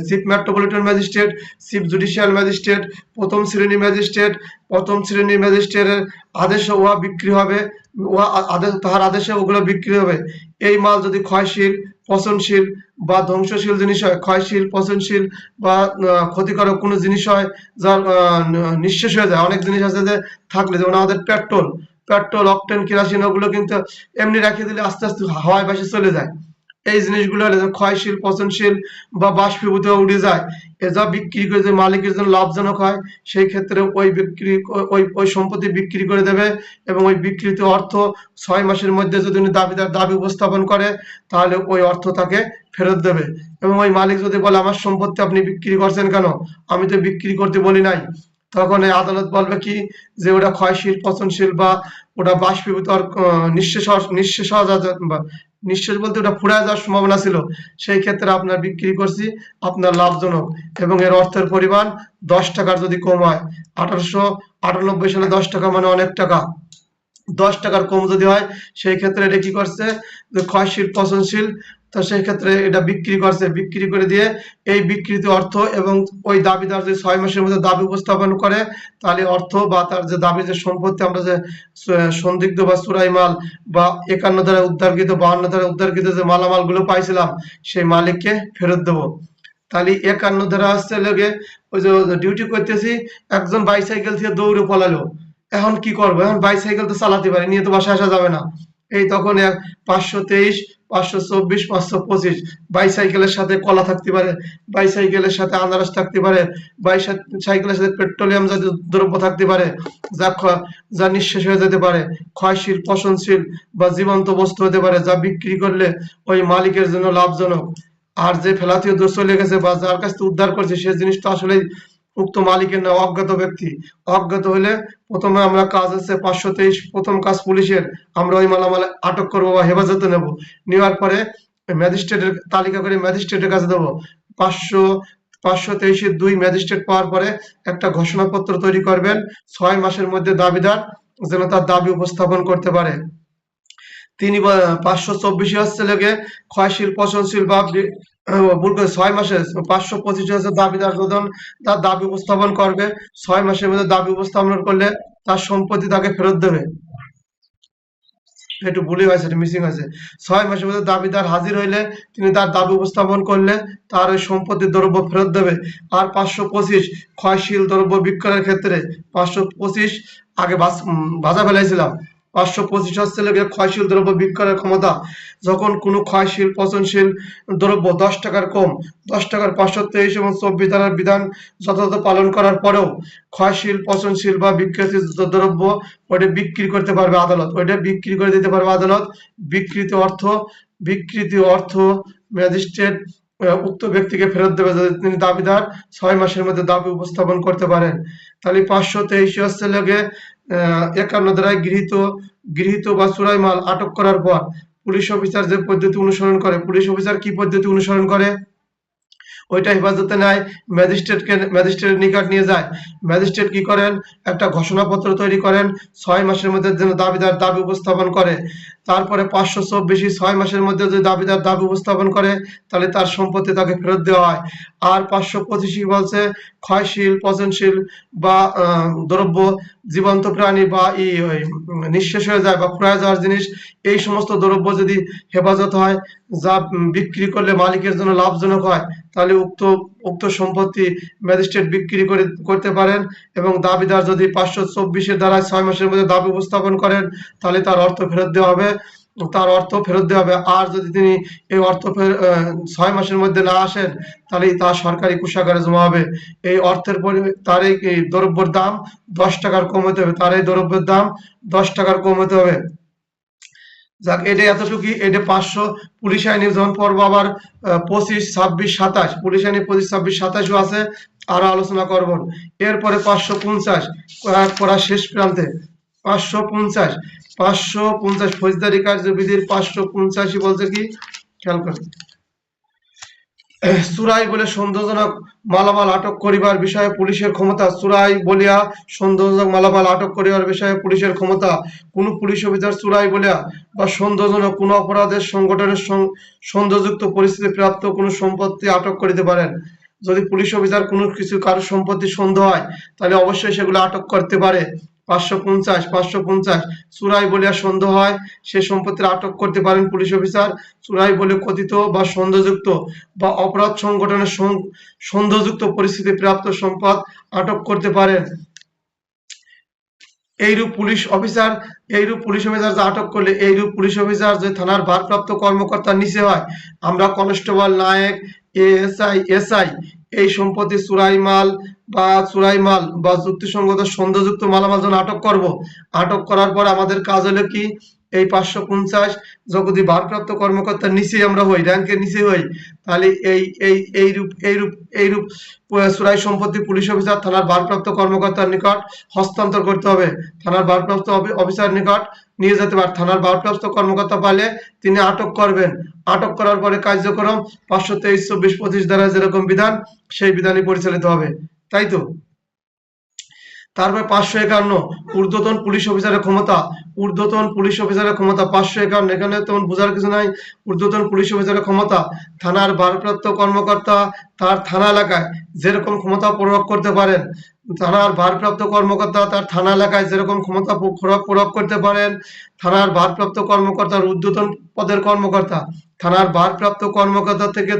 chief metropolitan magistrate, chief judicial magistrate, প্রথম শ্রেণী ম্যাজিস্ট্রেটের আদেশে উহা বিক্রি হবে, উহা আদেশ, তাহার আদেশে ওগুলো বিক্রি হবে। এই মাল যদি ক্ষয়শীল, পচনশীল বা ধ্বংসশীল জিনিস হয়, ক্ষয়শীল, পচনশীল বা ক্ষতিকারক কোনো জিনিস হয়, যার নিঃশেষ হয়ে যায়, অনেক জিনিস আছে যে থাকলে, যেমন আমাদের পেট্রোল, অকটেন, কেরোসিন, ওগুলো কিন্তু এমনি রেখে দিলে আস্তে আস্তে হাওয়ায় ভাসে চলে যায়। এই জিনিসগুলো হলে ক্ষয়শীল, পচনশীল বা বাষ্পীভূত হয়ে উড়ে যায়, যা বিক্রি করে যে মালিকের জন্য লাভজনক হয়, সেই ক্ষেত্রে ওই সম্পত্তি বিক্রি করে দেবে, এবং ওই বিক্রিত অর্থ 6 মাসের মধ্যে যদি উনি দাবিদার দাবি উপস্থাপন করে, তাহলে ওই অর্থ তাকে ফেরত দেবে। এবং ওই মালিক যদি বলে আমার সম্পত্তি আপনি বিক্রি করছেন কেন, আমি তো বিক্রি করতে বলি নাই, তখন এই আদালত বলবে কি, যে ওটা ক্ষয়শীল, পচনশীল বা ওটা বাষ্পীভূত আর নিঃশেষ হওয়া বা নিঃশেষ বলতে ওটা ফুরায় যাওয়ার সম্ভাবনা ছিল, সেই ক্ষেত্রে আপনার বিক্রি করছি, আপনার লাভজনক, এবং এর অর্থের পরিমাণ 10 টাকার যদি কম হয়, 1898 সালে 10 টাকা মানে অনেক টাকা, 10 টাকার কম যদি হয়, সেই ক্ষেত্রে এটা কি করছে, যে ক্ষয়শীল, পচনশীল, তো সেই ক্ষেত্রে এটা বিক্রি করছে, বিক্রি করে দিয়ে এই বিকৃত অর্থ, এবং ওই দাবিদার যে 6 মাসের মধ্যে দাবি উপস্থাপন করে, তাহলে অর্থ বা তার যে দাবি, যে সম্পত্তি আমরা যে সন্দিগ্ধ বা চুরাই মাল বা 51 ধারা উদ্ধারকৃত, 52 ধারা উদ্ধারকৃত যে মালামাল গুলো পাইছিলাম, সেই মালিককে ফেরত দেবো। তাহলে 51 ধারা হচ্ছে লেগে, ওই যে ডিউটি করতেছি, একজন বাইসাইকেল থেকে দৌড়ে পলালো, এখন কি করবো, এখন বাইসাইকেল তো চালাতে পারি, নিয়ে তো বাসায় আসা যাবে না। এই তখন 523, 524, 525 বাইসাইকেলের সাথে কলা থাকতে পারে, বাইসাইকেলের সাথে আনারস থাকতে পারে, বাইসাইকেলের সাথে পেট্রোলিয়াম জাতীয় দ্রব্য থাকতে পারে, যা যা নিঃশেষ হয়ে যেতে পারে, ক্ষয়শীল, পচনশীল বা জীবন্ত বস্তু হতে পারে, যা বিক্রি করলে ওই মালিকের জন্য লাভজনক। আর যে ফেলাতীয় দোষ চলে গেছে বা যার কাছ থেকে উদ্ধার করছে, সে জিনিসটা আসলে উক্ত মালিকের না, অজ্ঞাত ব্যক্তি। অজ্ঞাত হলে প্রথমে আমরা কাজ হচ্ছে 523, প্রথম কাজ পুলিশের, আমরা ওই মালামাল আটক করবো বা হেফাজতে নেব, নেওয়ার পরে ম্যাজিস্ট্রেটের তালিকা করে ম্যাজিস্ট্রেটের কাছে দেবো। 523-2 ম্যাজিস্ট্রেট পাওয়ার পরে একটা ঘোষণাপত্র তৈরি করবেন, 6 মাসের মধ্যে দাবিদার যেন তার দাবি উপস্থাপন করতে পারে। তিনি 524 হচ্ছে লেগে ক্ষয়শীল, পচনশীল বা ভুল করে 6 মাসে, 525 হচ্ছে দাবিদার যখন তার দাবি উপস্থাপন করবে, 6 মাসের মধ্যে দাবি উপস্থাপন করলে তার সম্পত্তি তাকে ফেরত দেবে। একটু ভুলই হয়েছে, একটু মিসিং হয়েছে। 6 মাসের মধ্যে দাবিদার হাজির হইলে, তিনি তার দাবি উপস্থাপন করলে তার ওই সম্পত্তির দ্রব্য ফেরত দেবে। আর 525 ক্ষয়শীল দ্রব্য বিক্রয়ের ক্ষেত্রে, 525 আগে ভাজা ফেলাইছিলাম, 525 হচ্ছে লেগে ক্ষয়শীল দ্রব্য বিক্রয়ের ক্ষমতা, যখন কোনো ক্ষয়শীল, পচনশীল দ্রব্য 10 টাকার কম, 10 টাকার 523 এবং 24 ধারার বিধান যথাযথ পালন করার পরেও ক্ষয়শীল, পচনশীল বা বিক্রিত দ্রব্য, ওইটা বিক্রি করতে পারবে আদালত, ওইটা বিক্রি করে দিতে পারবে আদালত। বিকৃত অর্থ ম্যাজিস্ট্রেট উক্ত ব্যক্তিকে ফেরত দেবে, যদি তিনি দাবিদার 6 মাসের মধ্যে দাবি উপস্থাপন করতে পারেন। তাহলে 523 হচ্ছে লেগে 51 ধারায় গৃহীত বা চুরাই মাল আটক করার পর পুলিশ অফিসার যে পদ্ধতি অনুসরণ করে, পুলিশ অফিসার কি পদ্ধতি অনুসরণ করে, ওইটা হেফাজতে নেয়, ম্যাজিস্ট্রেটের নিকট নিয়ে যায়। ম্যাজিস্ট্রেট কি করেন, একটা ঘোষণাপত্র তৈরি করেন, 6 মাসের মধ্যে যেন দাবিদার দাবি উপস্থাপন করে। তারপরে 524 6 মাসের মধ্যে যদি দাবিদার দাবি উপস্থাপন করে, তাহলে তার সম্পত্তি তাকে ফেরত দেওয়া হয়। আর 525 বলছে ক্ষয়শীল, পচনশীল বা দ্রব্য, জীবন্ত প্রাণী বা নিঃশেষ হয়ে যায় বা ফুরায় যাওয়ার জিনিস, এই সমস্ত দ্রব্য যদি হেফাজত হয়, যা বিক্রি করলে মালিকের জন্য লাভজনক হয়, তাহলে উক্ত সম্পত্তি ম্যাজিস্ট্রেট বিক্রি করতে পারেন। এবং দাবিদার যদি 524 দ্বারা 6 মাসের মধ্যে দাবি উপস্থাপন করেন, তাহলে তার অর্থ ফেরত দেওয়া হবে, আর যদি তিনি এই অর্থ 6 মাসের মধ্যে না আসেন, তাহলে তার সরকারি কোষাগারে জমা হবে। এই অর্থের তার এই দ্রব্যের দাম 10 টাকার কম হতে হবে, তার এই দ্রব্যের দাম 10 টাকার কম হতে হবে। যাক, এটা এতটুকুই। এটা 500 পুলিশ আইনি যখন পর্ব আবার 25, 26, 27 পুলিশ আইনি 25, 26, 27 আছে, আরো আলোচনা করব। এরপরে 550 পড়া শেষ প্রান্তে 550 550 ফৌজদারি কার্যবিধির 585 বলছে কি, খেয়াল করেন। চুরাই বলে সন্দেহজনক মালামাল আটক করিবার বিষয়ে পুলিশের ক্ষমতা। চুরাই বলিয়া সন্দেহজনক মালামাল আটক করিবার বিষয়ে পুলিশের ক্ষমতা। কোন পুলিশ অফিসার চুরাই বলিয়া বা সন্দেহজনক কোন অপরাধের সংগঠনের সন্দেহযুক্ত পরিস্থিতি প্রাপ্ত কোন সম্পত্তি আটক করিতে পারেন। যদি পুলিশ অফিসার কোনো কিছু কারো সম্পত্তি সন্দেহ হয়, তাহলে অবশ্যই সেগুলো আটক করতে পারে। 550 চুরাই বলিয়া সন্দেহ হয়, সে সম্পত্তি আটক করতে পারেন পুলিশ অফিসার। চুরাই বলে কথিত বা সন্দেহযুক্ত বা অপরাধ সংগঠনের সন্দেহযুক্ত পরিস্থিতি প্রাপ্ত সম্পদ আটক করতে পারেন। এইরূপ পুলিশ অফিসার যা আটক করলে, এইরূপ পুলিশ অফিসার যে থানার ভারপ্রাপ্ত কর্মকর্তার নিচে হয়, আমরা কনস্টেবল, নায়েক, এএসআই, এসআই, এই সম্পত্তি চুরাই মাল বা যুক্তিসঙ্গত সন্দেহযুক্ত মালামাল যখন আটক করব, আটক করার পর আমাদের কাজ হলো কি, এই 550 যদি ভারপ্রাপ্ত কর্মকর্তার নিচে আমরা হই, র্যাঙ্কের নিচে হই, তাহলে এইরূপ চুরাই সম্পত্তি পুলিশ অফিসার থানার ভারপ্রাপ্ত কর্মকর্তার নিকট হস্তান্তর করতে হবে। থানার ভারপ্রাপ্ত অফিসার নিকট নিয়ে যেতে পারে। থানার ভারপ্রাপ্ত কর্মকর্তা পালে তিনি আটক করবেন। আটক করার পরে কার্যক্রম 523, 24, 25 দ্বারা যেরকম বিধান, সেই বিধানই পরিচালিত হবে, তাই তো। তারপরে 551 ঊর্ধ্বতন পুলিশ অফিসারের ক্ষমতা। 551, এখানে তেমন বোঝার কিছু নাই। ঊর্ধ্বতন পুলিশ অফিসারের ক্ষমতা, থানার ভারপ্রাপ্ত কর্মকর্তা তার থানা এলাকায় যেরকম ক্ষমতা প্রয়োগ করতে পারেন, থানার ভারপ্রাপ্ত কর্মকর্তা তার থানা এলাকায় যেরকম ক্ষমতা প্রয়োগ করতে পারেন, থানার ভারপ্রাপ্ত কর্মকর্তার ঊর্ধ্বতন পদের কর্মকর্তা, থানার ভারপ্রাপ্ত কর্মকর্তা থেকে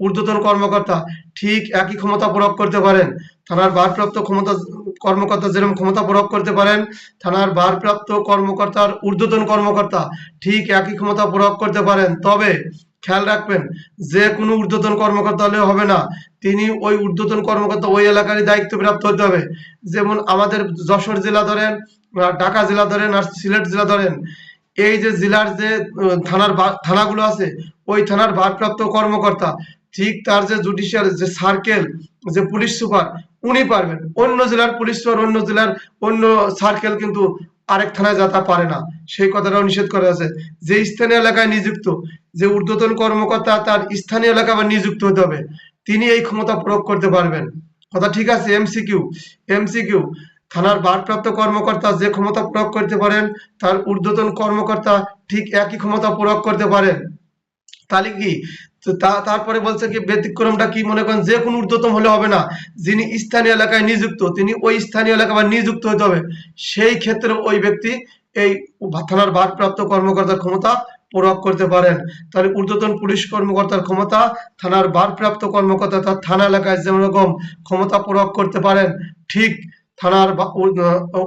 ঊর্ধ্বতন কর্মকর্তা ঠিক একই ক্ষমতা প্রয়োগ করতে পারেন। থানার ভারপ্রাপ্ত কর্মকর্তা যেরকম ক্ষমতা প্রয়োগ করতে পারেন, থানার ভারপ্রাপ্ত কর্মকর্তার ঊর্ধ্বতন কর্মকর্তা ঠিক একই ক্ষমতা প্রয়োগ করতে পারেন। তবে খেয়াল রাখবেন, যে কোনো ঊর্ধ্বতন কর্মকর্তা হলে হবে না, তিনি ওই ঊর্ধ্বতন কর্মকর্তা ওই এলাকারই দায়িত্বপ্রাপ্ত হতে হবে। যেমন আমাদের যশোর জেলা ধরেন, ঢাকা জেলা ধরেন, আর সিলেট জেলা ধরেন, এই যে জেলার যে থানাগুলো আছে, ওই থানার ভারপ্রাপ্ত কর্মকর্তা ঠিক তার যে জুডিশিয়াল যে সার্কেল, যে পুলিশ সুপার, উনি পারবেন। অন্য জেলার পুলিশ সুপার, অন্য জেলার অন্য সার্কেল কিন্তু আরেক থানায় যাতা পারে না, সেই কথাটাও নিষেধ করা আছে। যে স্থানীয় এলাকায় নিযুক্ত, যে ঊর্ধ্বতন কর্মকর্তা, তার স্থানীয় এলাকা আবার নিযুক্ত হতে হবে, তিনি এই ক্ষমতা প্রয়োগ করতে পারবেন। কথা ঠিক আছে? এমসিকিউ থানার ভারপ্রাপ্ত কর্মকর্তা যে ক্ষমতা প্রয়োগ করতে পারেন, তার ঊর্ধ্বতন কর্মকর্তা ঠিক একই ক্ষমতা প্রয়োগ করতে পারেন। তাহলে কি, তারপরে বলছে কি ব্যতিক্রমটা কি, মনে করেন যে কোনো ঊর্ধ্বতন হলে হবে না, যিনি স্থানীয় এলাকায় নিযুক্ত, তিনি ওই স্থানীয় এলাকা আবার নিযুক্ত হতে হবে। সেই ক্ষেত্রে ওই ব্যক্তি এই থানার ভারপ্রাপ্ত কর্মকর্তার ক্ষমতা প্রয়োগ করতে পারেন। তাহলে ঊর্ধ্বতন পুলিশ কর্মকর্তার ক্ষমতা, থানার ভারপ্রাপ্ত কর্মকর্তা তার থানা এলাকায় যেমন রকম ক্ষমতা প্রয়োগ করতে পারেন, ঠিক থানার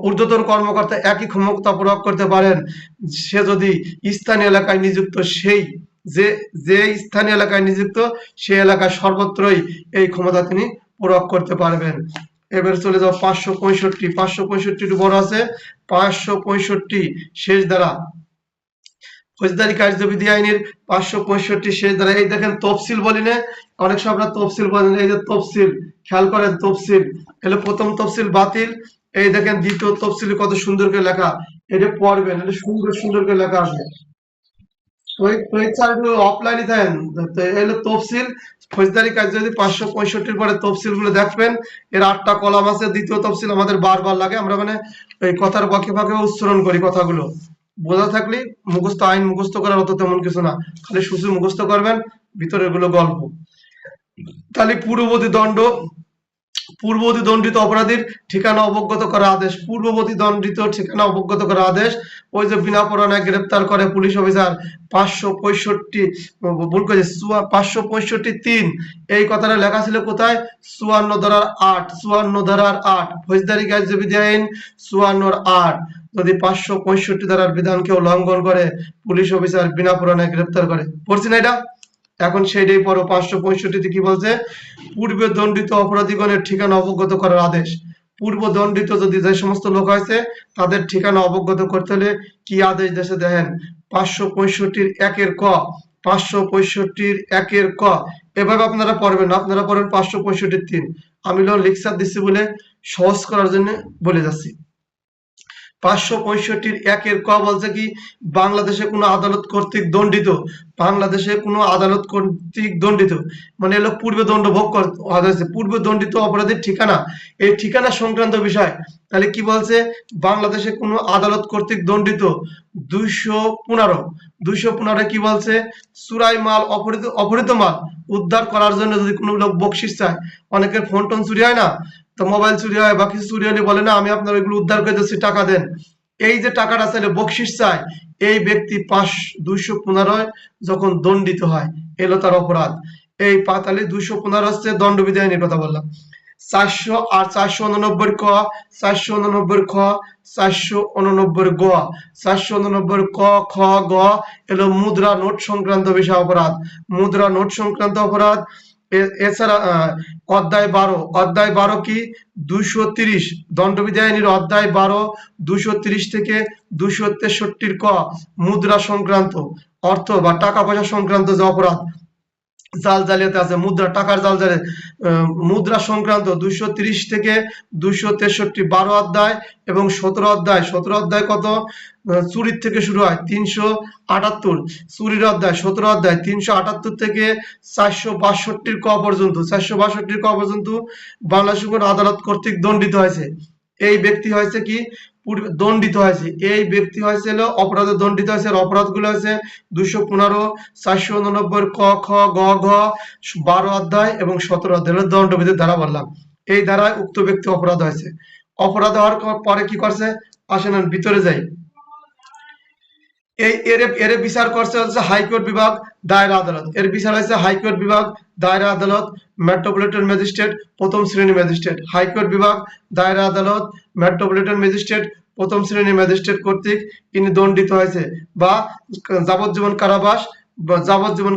ঊর্ধ্বতন কর্মকর্তা একই ক্ষমতা প্রয়োগ করতে পারেন। সে যদি স্থানীয় এলাকায় নিযুক্ত, সেই যে স্থানীয় এলাকায় নিযুক্ত, সেই এলাকায় সর্বত্রই এই ক্ষমতা তিনি প্রয়োগ করতে পারবেন। এবার চলে যাও 565 বড় আছে। 565 শেষ ধারা, ফৌজদারি কার্যবিধি আইনের 565 শেষ ধারা। এই দেখেন তফসিল বলি না, অনেক সময় আপনারা তফসিল বলেন, এই যে তফসিল, খেয়াল করেন, তফসিল এলো প্রথম তফসিল বাতিল। এই দেখেন দ্বিতীয় তফসিল কত সুন্দর করে লেখা, এটা পড়বেন, এটা সুন্দর করে লেখা আছে। অফলাইনে থাকেন, এলো তফসিল ফৌজদারি কাজ যদি 565 পরে তফসিল গুলো দেখবেন, এর 8টা কলাম আছে। দ্বিতীয় তফসিল আমাদের বারবার লাগে, আমরা মানে এই কথার বাকি ফাঁকে উচ্চারণ করি কথাগুলো। বোঝা থাকলে মুখস্থ, আইন মুখস্থ করার অত তেমন কিছু না, খালি শুধু মুখস্থ করবেন, ভিতরে এগুলো গল্প। তাহলে পূর্ববর্তী দণ্ডিত অপরাধীর ঠিকানা অবগত করা আদেশ। পূর্ববর্তী দণ্ডিত ঠিকানা অবগত করা আদেশ, ওই যে বিনা পরোয়ানায় গ্রেপ্তার করে পুলিশ অফিসার 565, ভুল করেছে 565(3), এই কথাটা লেখা ছিল কোথায়? 54 ধারার 8 ফৌজদারি কার্যবিধি আইন 54(8)। যদি 565 ধারার বিধান কেউ লঙ্ঘন করে, পুলিশ অফিসার বিনা পরোয়ানায় গ্রেপ্তার করে। পড়ছি না এটা? এখন সেইটাই পড়ো। 565-তে কি বলছে? পূর্বে দণ্ডিত অপরাধীগণের ঠিকানা অবগত করার আদেশ। পূর্ব দণ্ডিত যদি যে সমস্ত লোক আছে, তাদের ঠিকানা অবগত করতে হলে কি আদেশ দেশে দেখেন? 565(1)(ক), 565(1)(ক, এভাবে আপনারা পড়বেন না, আপনারা পড়বেন 565(3). আমি লেকচার দিচ্ছি বলে সহজ করার জন্য বলে যাচ্ছি। 565(1)(ক) বলছে কি? বাংলাদেশে কোনো আদালত কর্তৃক দণ্ডিত, বাংলাদেশে কোনো আদালত কর্তৃক দণ্ডিত মানে এলো পূর্বে দণ্ড ভোগ হয়েছে, পূর্বে দণ্ডিত অপরাধীর ঠিকানা, এই ঠিকানা সংক্রান্ত বিষয়। তাহলে কি বলছে? বাংলাদেশে কোনো আদালত কর্তৃক দণ্ডিত 215 কি বলছে? চুরাই মাল, অপহৃত মাল উদ্ধার করার জন্য যদি কোনো লোক বকশিস চায়, অনেকের ফোন টোন চুরি হয় না, তো মোবাইল চুরি হয় বা কিছু চুরি হলে বলে না আমি আপনার ওইগুলো উদ্ধার করে দিচ্ছি, টাকা দেন। এই যে টাকাটা চাইলে বকশিস চায়, এই ব্যক্তি 215 যখন দণ্ডিত হয়, এলো তার অপরাধ। এই তাহলে 215 হচ্ছে দণ্ডবিধি আইনের কথা বললাম। 400 আর 489 ক, 489 খ, 489 গ, 489 ক, খ, গ এলো মুদ্রা নোট সংক্রান্ত বিষয় অপরাধ, মুদ্রা নোট সংক্রান্ত অপরাধ। এছাড়া অধ্যায় 12 কি? 230 দণ্ডবিধি আইনের অধ্যায় 12 230 থেকে 263 ক, মুদ্রা সংক্রান্ত, অর্থ বা টাকা পয়সা সংক্রান্ত যে অপরাধ, জাল জালিয়াতি আছে, মুদ্রা, টাকার জাল জালে, মুদ্রা সংক্রান্ত 230 থেকে 263 12 অধ্যায় এবং 17 অধ্যায় কত? চুরির থেকে শুরু হয় 378, চুরির অধ্যায় 17 অধ্যায় 378 থেকে 462 ক পর্যন্ত, 462 ক পর্যন্ত বাংলাদেশ আদালত কর্তৃক দণ্ডিত হয়েছে। এই ব্যক্তি হয়েছে কি? দণ্ডিত হয়েছে, এই ব্যক্তি হয়েছে অপরাধে দণ্ডিত হয়েছে। অপরাধগুলো হয়েছে 215, 489 ক, খ, গ, ঘ, 12 অধ্যায় এবং 17 অধ্যায় দণ্ডবিধির ধারা বললাম। এই ধারায় উক্ত ব্যক্তি অপরাধ হয়েছে। অপরাধ হওয়ার পরে কি করছে? আসেন ভিতরে যাই। এর বিচার করছে হচ্ছে হাইকোর্ট বিভাগ, দায়রা আদালত। এর বিচার হয়েছে হাইকোর্ট বিভাগ, দায়রা আদালত, মেট্রোপলিটন ম্যাজিস্ট্রেট, প্রথম শ্রেণী ম্যাজিস্ট্রেট। হাইকোর্ট বিভাগ, দায়রা আদালত, মেট্রোপলিটন ম্যাজিস্ট্রেট, প্রথম শ্রেণী ম্যাজিস্ট্রেট কর্তৃক ইনি দণ্ডিত হয়েছে বা যাবজ্জীবন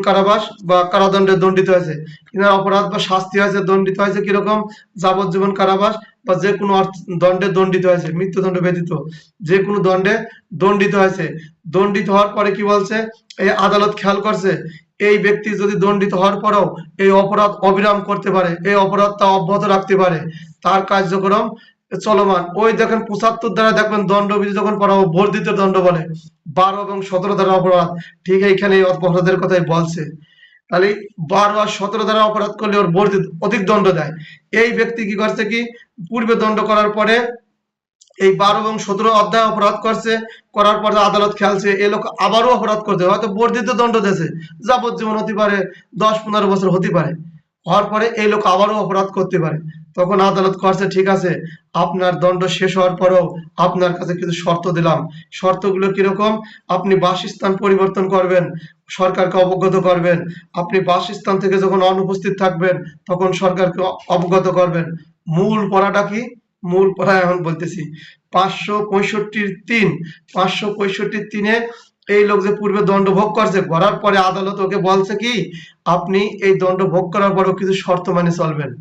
কারাবাস বা কারাদণ্ডে দণ্ডিত হয়েছে। ইনার অপরাধ বা শাস্তি হয়েছে, দণ্ডিত হয়েছে কিরকম? যাবজ্জীবন কারাবাস বা যে কোনো দণ্ডে দণ্ডিত হয়েছে, মৃত্যুদণ্ড ব্যতীত যে কোনো দণ্ডে দণ্ডিত হয়েছে। দণ্ডিত হওয়ার পরে কি বলছে? এই আদালত খেয়াল করছে, এই ব্যক্তি যদি দণ্ডিত হওয়ার পরেও এই অপরাধ অবিরাম করতে পারে, এই অপরাধটা অব্যাহত রাখতে পারে, তার কার্যক্রম চলমান। ওই দেখেন 75 দ্বারা দেখবেন দণ্ডবিধি যখন পড়াবো, বর্ধিত দণ্ড বলে 12 এবং 17 দ্বারা অপরাধ, ঠিক এইখানে এই অপরাধের কথাই বলছে। তাহলে 12 আর 17 দ্বারা অপরাধ করলে ওর বর্ধিত অধিক দণ্ড দেয়। এই ব্যক্তি কি করছে কি? পূর্বে দণ্ড করার পরে এই 12 এবং 17 অধ্যায় অপরাধ করছে, করার পরে আদালত খেয়ালছে এ লোক আবারও অপরাধ করতে, হয়তো বর্ধিত দণ্ড দিয়েছে, যাবজ্জীবন হতে পারে, 10-15 বছর হতে পারে, হওয়ার পরে এই লোক আবারও অপরাধ করতে পারে। তখন আদালত করছে ঠিক আছে, আপনার দণ্ড শেষ হওয়ার পরেও আপনার কাছে কিছু শর্ত দিলাম। শর্তগুলো কিরকম? আপনি বাসস্থান পরিবর্তন করবেন, সরকারকে অবগত করবেন। আপনি বাসস্থান থেকে যখন অনুপস্থিত থাকবেন তখন সরকারকে অবগত করবেন। মূল পড়াটা কি? মূল পড়া এখন বলতেছি। 565(3), 565(3)-এ এই লোক যে পূর্বে দণ্ড ভোগ করছে, করার পরে আদালত ওকে বলছে কি আপনি এই দণ্ড ভোগ করার পরেও কিছু শর্ত মানে চলবেন,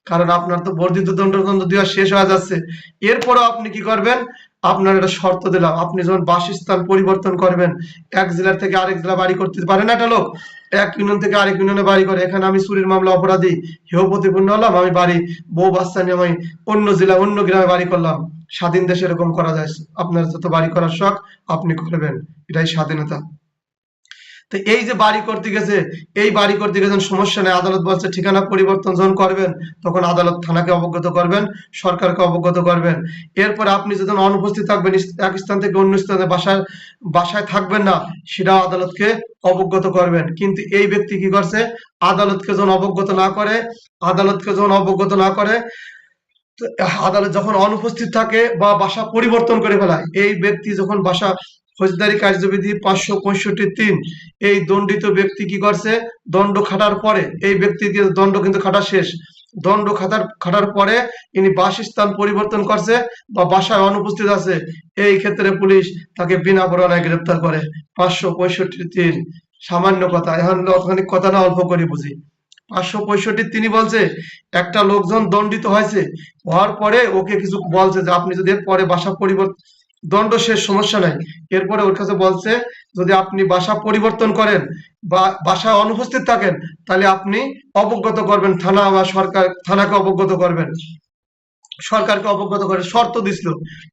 কারণ আপনার তো বর্ধিত দণ্ড দেওয়া শেষ হয়ে যাচ্ছে। এরপরও আপনি কি করবেন? আপনার একটা শর্ত দিলাম, আপনি যখন বাসস্থান পরিবর্তন করবেন, এক জেলা থেকে আরেক জেলা বাড়ি করতে পারে না একটা লোক, এক ইউনিয়ন থেকে আরেক ইউনিয়নে বাড়ি করে। এখানে আমি চুরির মামলা অপরাধী, হেয় প্রতিপন্ন হলাম, আমি বাড়ি বউ বাচ্চা নিয়ে আমি অন্য জেলা অন্য গ্রামে বাড়ি করলাম। স্বাধীন দেশে এরকম করা যায়। আপনার যত বাড়ি করার শখ আপনি করবেন, এটাই স্বাধীনতা। তো এই যে বাড়ি করতে গেছে, এই বাড়ি করতে গেছেন, সমস্যা নেই, আদালত বলছে ঠিকানা পরিবর্তন যখন করবেন তখন আদালত থানাকে অবগত করবেন, সরকারকে অবগত করবেন। এরপরে আপনি যখন অনুপস্থিত থাকবেন, এক স্থান থেকে অন্য স্থানে বাসায় থাকবেন না, সেটাও আদালতকে অবগত করবেন। কিন্তু এই ব্যক্তি কি করছে, আদালতকে যখন অবগত না করে, আদালতকে যখন অবগত না করে, তো আদালত যখন অনুপস্থিত থাকে বা বাসা পরিবর্তন করে ফেলায়, এই ব্যক্তি যখন বাসা, ফৌজদারি কার্যবিধি 565(3), এই দণ্ডিত ব্যক্তি কি করছে, দণ্ড খাটার পরে, এই ব্যক্তিকে দণ্ড কিন্তু খাটা শেষ, দণ্ড খাটার পরে ইনি বাসস্থান পরিবর্তন করছে বা বাসায় অনুপস্থিত আছে, এই ক্ষেত্রে পুলিশ তাকে বিনা পরোয়ানায় গ্রেপ্তার করে। 565(3), সামান্য কথা, এখন অতখানি কথা না, অল্প করে বুঝি। 565 বলছে একটা লোকজন দণ্ডিত হয়েছে, হওয়ার পরে ওকে কিছু বলছে যে আপনি যদি পরে বাসা পরিবর্তন, দণ্ড শেষ, সমস্যা নাই, এরপরে ওর কাছে বলছে যদি আপনি বাসা পরিবর্তন করেন বা বাসায় অনুপস্থিত থাকেন, তাহলে আপনি অবগত করবেন থানা বা সরকার, থানাকে অবগত করবেন, সরকারকে অবগত করে শর্ত দিছিল।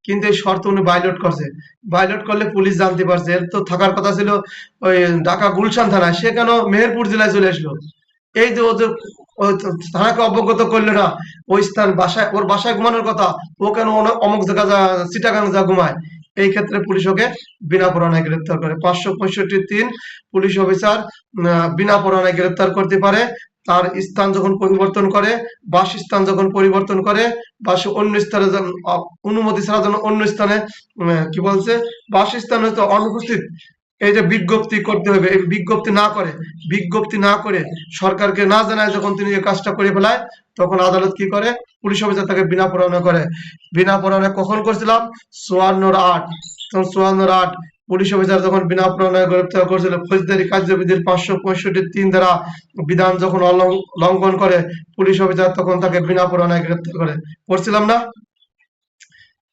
কিন্তু এই শর্ত উনি ভায়োলেট করছে, ভায়োলেট করলে পুলিশ জানতে পারছে। এর তো থাকার কথা ছিল ওই ঢাকা গুলশান থানায়, সে কেন মেহেরপুর জেলায় চলে আসলো? এই যে ওদের থানাকে অবগত করলো না, ওই স্থান, বাসায়, ওর বাসায় ঘুমানোর কথা, ও কেন অমুক জায়গা চিটাগাং যা ঘুমায়? এই ক্ষেত্রে পুলিশ ওকে বিনা পরোয়ানায় গ্রেপ্তার করে। 565(3) পুলিশ অফিসার বিনা পরোয়ানায় গ্রেপ্তার করতে পারে তার স্থান যখন পরিবর্তন করে, বাসস্থান যখন পরিবর্তন করে, বা সে অন্য স্থানে অনুমতি ছাড়া যেন অন্য স্থানে, কি বলছে, বাসস্থান হয়তো অনুপস্থিত, এই যে বিজ্ঞপ্তি করতে হবে, এই বিজ্ঞপ্তি না করে সরকারকে না জানায় যখন তিনি এই কাজটা করে ফেলায়, তখন আদালত কি করে, পুলিশ অফিসার তাকে বিনা পরোয়ানা করে। বিনা পরোয়ানা কখন করছিলাম? 54(8), তখন 54(8) পুলিশ অফিসার যখন বিনা পরোয়ানায় গ্রেপ্তার করছিল, ফৌজদারি কার্যবিধির 565(3) দ্বারা বিধান যখন লঙ্ঘন করে পুলিশ অফিসার, তখন তাকে বিনা পরোয়ানায় গ্রেপ্তার করে। পড়ছিলাম না,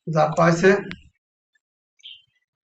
যা পাইছে।